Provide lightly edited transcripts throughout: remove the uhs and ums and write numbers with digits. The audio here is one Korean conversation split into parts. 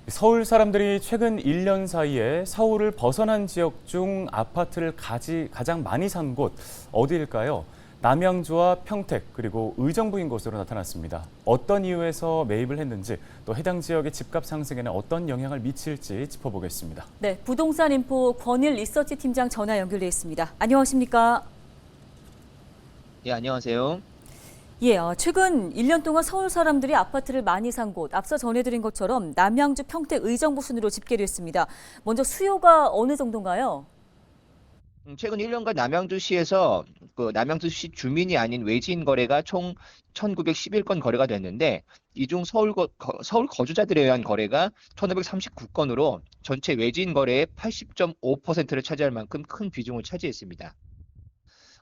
서울 사람들이 최근 1년 사이에 서울을 벗어난 지역 중 아파트를 가장 많이 산 곳 어디일까요? 남양주와 평택 그리고 의정부인 것으로 나타났습니다. 어떤 이유에서 매입을 했는지 또 해당 지역의 집값 상승에는 어떤 영향을 미칠지 짚어보겠습니다. 네, 부동산 인포 권일 리서치 팀장 전화 연결돼 있습니다. 안녕하십니까? 예, 안녕하세요. 예, 최근 1년 동안 서울 사람들이 아파트를 많이 산 곳, 앞서 전해드린 것처럼 남양주, 평택, 의정부 순으로 집계됐습니다. 먼저 수요가 어느 정도인가요? 최근 1년간 남양주시에서 남양주시 주민이 아닌 외지인 거래가 총 1911건 거래가 됐는데, 이 중 서울 거주자들에 의한 거래가 1539건으로 전체 외지인 거래의 80.5%를 차지할 만큼 큰 비중을 차지했습니다.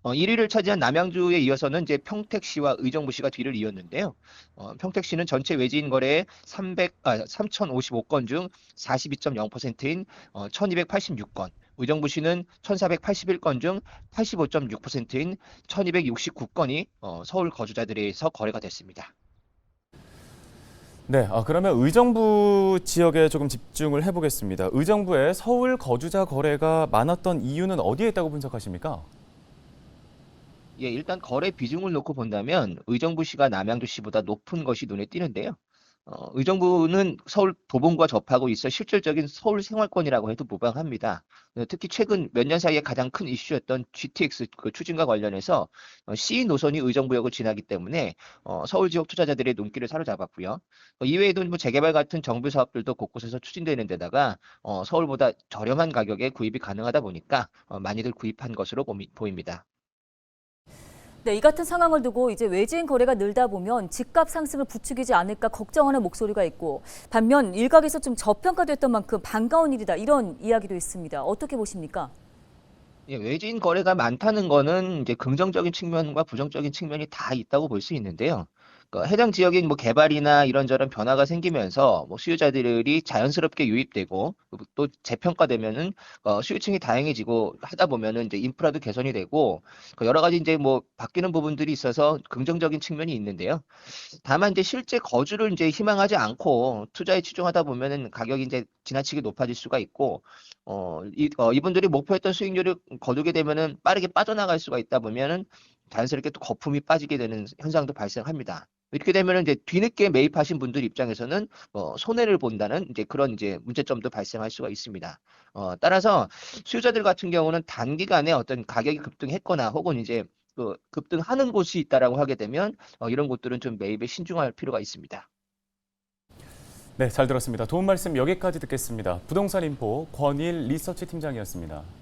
1위를 차지한 남양주에 이어서는 이제 평택시와 의정부시가 뒤를 이었는데요. 평택시는 전체 외지인 거래의 3,055건 중 42.0%인 1,286건, 의정부시는 1,481건 중 85.6%인 1,269건이 서울 거주자들에서 거래가 됐습니다. 네, 그러면 의정부 지역에 조금 집중을 해보겠습니다. 의정부에 서울 거주자 거래가 많았던 이유는 어디에 있다고 분석하십니까? 예, 일단 거래 비중을 놓고 본다면 의정부시가 남양주시보다 높은 것이 눈에 띄는데요. 의정부는 서울 도봉과 접하고 있어 실질적인 서울 생활권이라고 해도 무방합니다. 특히 최근 몇 년 사이에 가장 큰 이슈였던 GTX 추진과 관련해서 C 노선이 의정부역을 지나기 때문에 서울 지역 투자자들의 눈길을 사로잡았고요. 이외에도 뭐 재개발 같은 정부 사업들도 곳곳에서 추진되는 데다가 서울보다 저렴한 가격에 구입이 가능하다 보니까 많이들 구입한 것으로 보입니다. 네, 이 같은 상황을 두고 이제 외지인 거래가 늘다 보면 집값 상승을 부추기지 않을까 걱정하는 목소리가 있고, 반면 일각에서 좀 저평가됐던 만큼 반가운 일이다 이런 이야기도 있습니다. 어떻게 보십니까? 예, 외지인 거래가 많다는 거는 이제 긍정적인 측면과 부정적인 측면이 다 있다고 볼 수 있는데요. 해당 지역인 뭐 개발이나 이런저런 변화가 생기면서 뭐 수요자들이 자연스럽게 유입되고 또 재평가되면은 수요층이 다양해지고 하다 보면은 이제 인프라도 개선이 되고 여러 가지 이제 뭐 바뀌는 부분들이 있어서 긍정적인 측면이 있는데요. 다만 이제 실제 거주를 이제 희망하지 않고 투자에 치중하다 보면은 가격이 이제 지나치게 높아질 수가 있고, 이분들이 목표했던 수익률을 거두게 되면은 빠르게 빠져나갈 수가 있다 보면은 자연스럽게 또 거품이 빠지게 되는 현상도 발생합니다. 이렇게 되면은 이제 뒤늦게 매입하신 분들 입장에서는 손해를 본다는 이제 그런 이제 문제점도 발생할 수가 있습니다. 따라서 수요자들 같은 경우는 단기간에 어떤 가격이 급등했거나 혹은 이제 급등하는 곳이 있다라고 하게 되면 이런 곳들은 좀 매입에 신중할 필요가 있습니다. 네, 잘 들었습니다. 도움 말씀 여기까지 듣겠습니다. 부동산 인포 권일 리서치 팀장이었습니다.